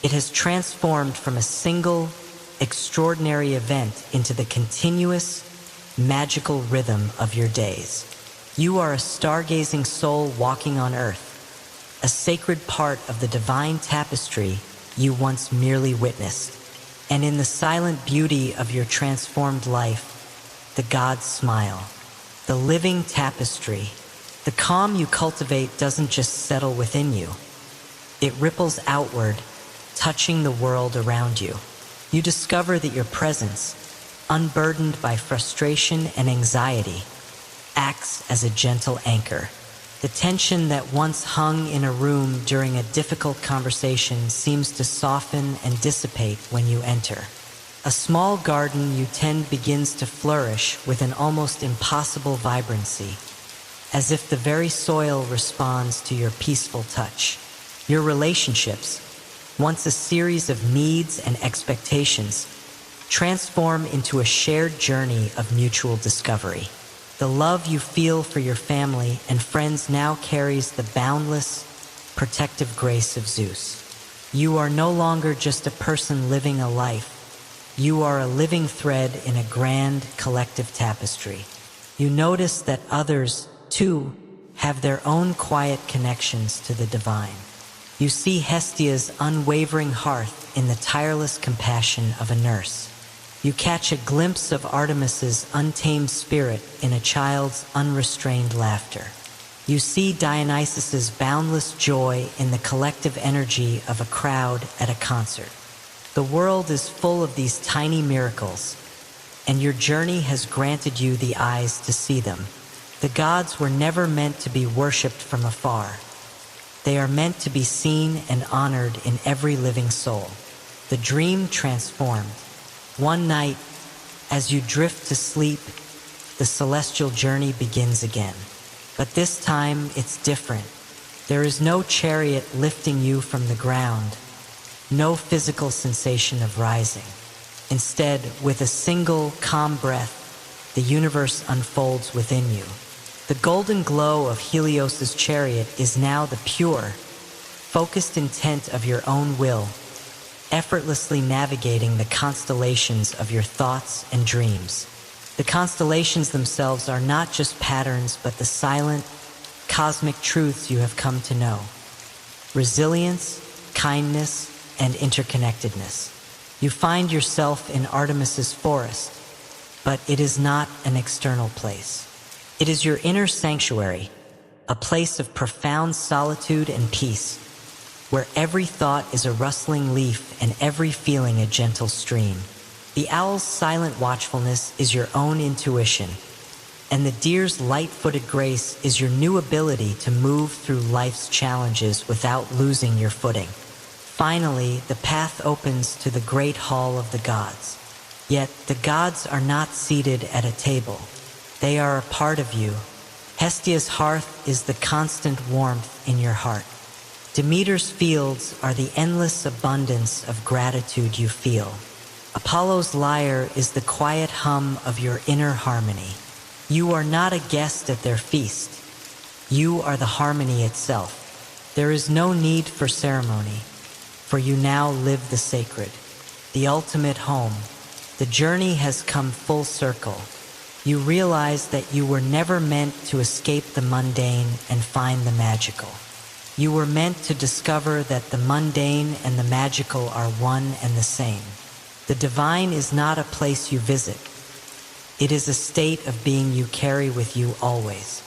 It has transformed from a single, extraordinary event into the continuous, magical rhythm of your days. You are a stargazing soul walking on earth, a sacred part of the divine tapestry you once merely witnessed. And in the silent beauty of your transformed life, the gods smile. The living tapestry. The calm you cultivate doesn't just settle within you. It ripples outward, touching the world around you. You discover that your presence, unburdened by frustration and anxiety, acts as a gentle anchor. The tension that once hung in a room during a difficult conversation seems to soften and dissipate when you enter. A small garden you tend begins to flourish with an almost impossible vibrancy, as if the very soil responds to your peaceful touch. Your relationships, once a series of needs and expectations, transform into a shared journey of mutual discovery. The love you feel for your family and friends now carries the boundless, protective grace of Zeus. You are no longer just a person living a life. You are a living thread in a grand collective tapestry. You notice that others, too, have their own quiet connections to the divine. You see Hestia's unwavering hearth in the tireless compassion of a nurse. You catch a glimpse of Artemis's untamed spirit in a child's unrestrained laughter. You see Dionysus's boundless joy in the collective energy of a crowd at a concert. The world is full of these tiny miracles, and your journey has granted you the eyes to see them. The gods were never meant to be worshipped from afar. They are meant to be seen and honored in every living soul. The dream transformed. One night, as you drift to sleep, the celestial journey begins again. But this time, it's different. There is no chariot lifting you from the ground, no physical sensation of rising. Instead, with a single, calm breath, the universe unfolds within you. The golden glow of Helios's chariot is now the pure, focused intent of your own will, effortlessly navigating the constellations of your thoughts and dreams. The constellations themselves are not just patterns, but the silent, cosmic truths you have come to know. Resilience, kindness, and interconnectedness. You find yourself in Artemis's forest, but it is not an external place. It is your inner sanctuary, a place of profound solitude and peace, where every thought is a rustling leaf and every feeling a gentle stream. The owl's silent watchfulness is your own intuition, and the deer's light-footed grace is your new ability to move through life's challenges without losing your footing. Finally, the path opens to the great hall of the gods. Yet, the gods are not seated at a table. They are a part of you. Hestia's hearth is the constant warmth in your heart. Demeter's fields are the endless abundance of gratitude you feel. Apollo's lyre is the quiet hum of your inner harmony. You are not a guest at their feast. You are the harmony itself. There is no need for ceremony, for you now live the sacred, the ultimate home. The journey has come full circle. You realize that you were never meant to escape the mundane and find the magical. You were meant to discover that the mundane and the magical are one and the same. The divine is not a place you visit. It is a state of being you carry with you always.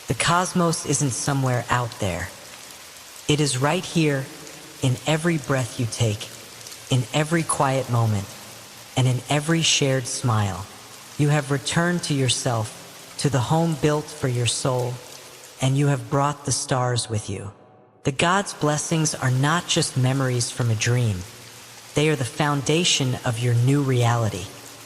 The cosmos isn't somewhere out there. It is right here, in every breath you take, in every quiet moment, and in every shared smile. You have returned to yourself, to the home built for your soul, and you have brought the stars with you. The gods' blessings are not just memories from a dream. They are the foundation of your new reality.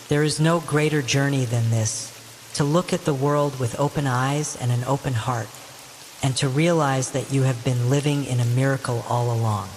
There is no greater journey than this, to look at the world with open eyes and an open heart, and to realize that you have been living in a miracle all along.